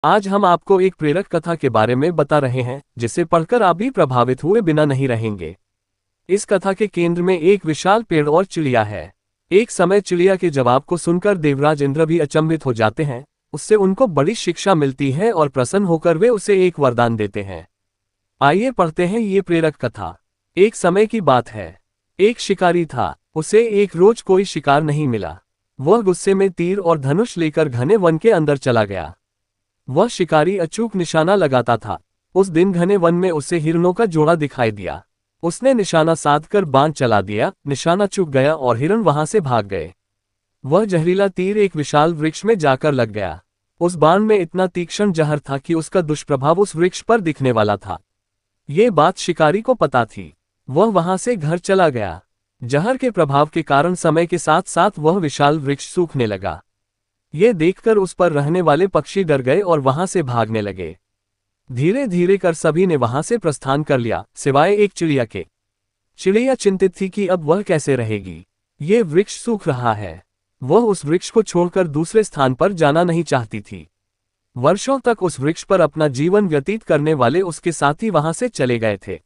आज हम आपको एक प्रेरक कथा के बारे में बता रहे हैं जिसे पढ़कर आप भी प्रभावित हुए बिना नहीं रहेंगे। इस कथा के केंद्र में एक विशाल पेड़ और चिड़िया है। एक समय चिड़िया के जवाब को सुनकर देवराज इंद्र भी अचंभित हो जाते हैं। उससे उनको बड़ी शिक्षा मिलती है और प्रसन्न होकर वे उसे एक वरदान देते हैं। आइए पढ़ते हैं ये प्रेरक कथा। एक समय की बात है। एक शिकारी था। उसे एक रोज कोई शिकार नहीं मिला। वह गुस्से में तीर और धनुष लेकर घने वन के अंदर चला गया। वह शिकारी अचूक निशाना लगाता था। उस दिन घने वन में उसे हिरणों का जोड़ा दिखाई दिया। उसने निशाना साधकर बाण चला दिया, निशाना चूक गया और हिरण वहां से भाग गए। वह जहरीला तीर एक विशाल वृक्ष में जाकर लग गया। उस बाण में इतना तीक्ष्ण जहर था कि उसका दुष्प्रभाव उस वृक्ष पर दिखने वाला था। ये बात शिकारी को पता थी। वह वहां से घर चला गया। जहर के प्रभाव के कारण समय के साथ साथ वह विशाल वृक्ष सूखने लगा। ये देखकर उस पर रहने वाले पक्षी डर गए और वहां से भागने लगे। धीरे धीरे कर सभी ने वहां से प्रस्थान कर लिया, सिवाय एक चिड़िया के। चिड़िया चिंतित थी कि अब वह कैसे रहेगी। ये वृक्ष सूख रहा है। वह उस वृक्ष को छोड़कर दूसरे स्थान पर जाना नहीं चाहती थी। वर्षों तक उस वृक्ष पर अपना जीवन व्यतीत करने वाले उसके साथी वहां से चले गए थे।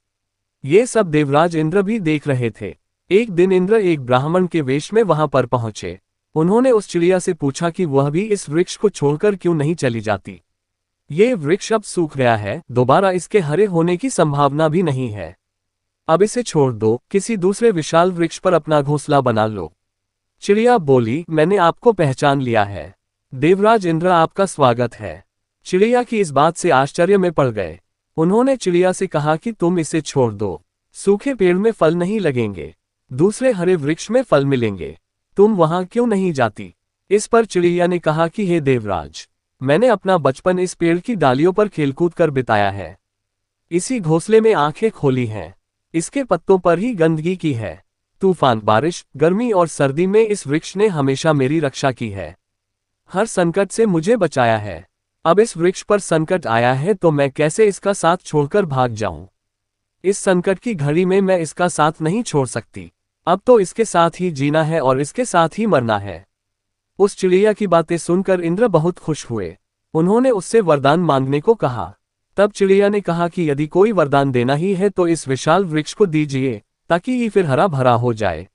ये सब देवराज इंद्र भी देख रहे थे। एक दिन इंद्र एक ब्राह्मण के वेश में वहां पर पहुंचे। उन्होंने उस चिड़िया से पूछा कि वह भी इस वृक्ष को छोड़कर क्यों नहीं चली जाती। ये वृक्ष अब सूख गया है, दोबारा इसके हरे होने की संभावना भी नहीं है। अब इसे छोड़ दो, किसी दूसरे विशाल वृक्ष पर अपना घोंसला बना लो। चिड़िया बोली, मैंने आपको पहचान लिया है। देवराज इंद्र आपका स्वागत है। चिड़िया की इस बात से आश्चर्य में पड़ गए। उन्होंने चिड़िया से कहा कि तुम इसे छोड़ दो। सूखे पेड़ में फल नहीं लगेंगे, दूसरे हरे वृक्ष में फल मिलेंगे। तुम वहां क्यों नहीं जाती? इस पर चिड़िया ने कहा कि हे देवराज, मैंने अपना बचपन इस पेड़ की डालियों पर खेलकूद कर बिताया है। इसी घोंसले में आंखें खोली हैं। इसके पत्तों पर ही गंदगी की है। तूफान, बारिश, गर्मी और सर्दी में इस वृक्ष ने हमेशा मेरी रक्षा की है। हर संकट से मुझे बचाया है। अब इस वृक्ष पर संकट आया है तो मैं कैसे इसका साथ छोड़कर भाग जाऊं? इस संकट की घड़ी में मैं इसका साथ नहीं छोड़ सकती। अब तो इसके साथ ही जीना है और इसके साथ ही मरना है। उस चिड़िया की बातें सुनकर इंद्र बहुत खुश हुए। उन्होंने उससे वरदान मांगने को कहा। तब चिड़िया ने कहा कि यदि कोई वरदान देना ही है तो इस विशाल वृक्ष को दीजिए, ताकि ये फिर हरा भरा हो जाए।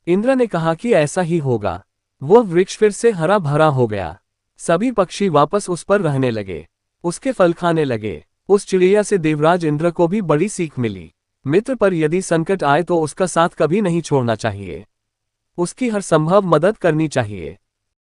इंद्र ने कहा कि ऐसा ही होगा। वह वृक्ष फिर से हरा भरा हो गया। सभी पक्षी वापस उस पर रहने लगे, उसके फल खाने लगे। उस चिड़िया से देवराज इंद्र को भी बड़ी सीख मिली। मित्र पर यदि संकट आए तो उसका साथ कभी नहीं छोड़ना चाहिए। उसकी हर संभव मदद करनी चाहिए।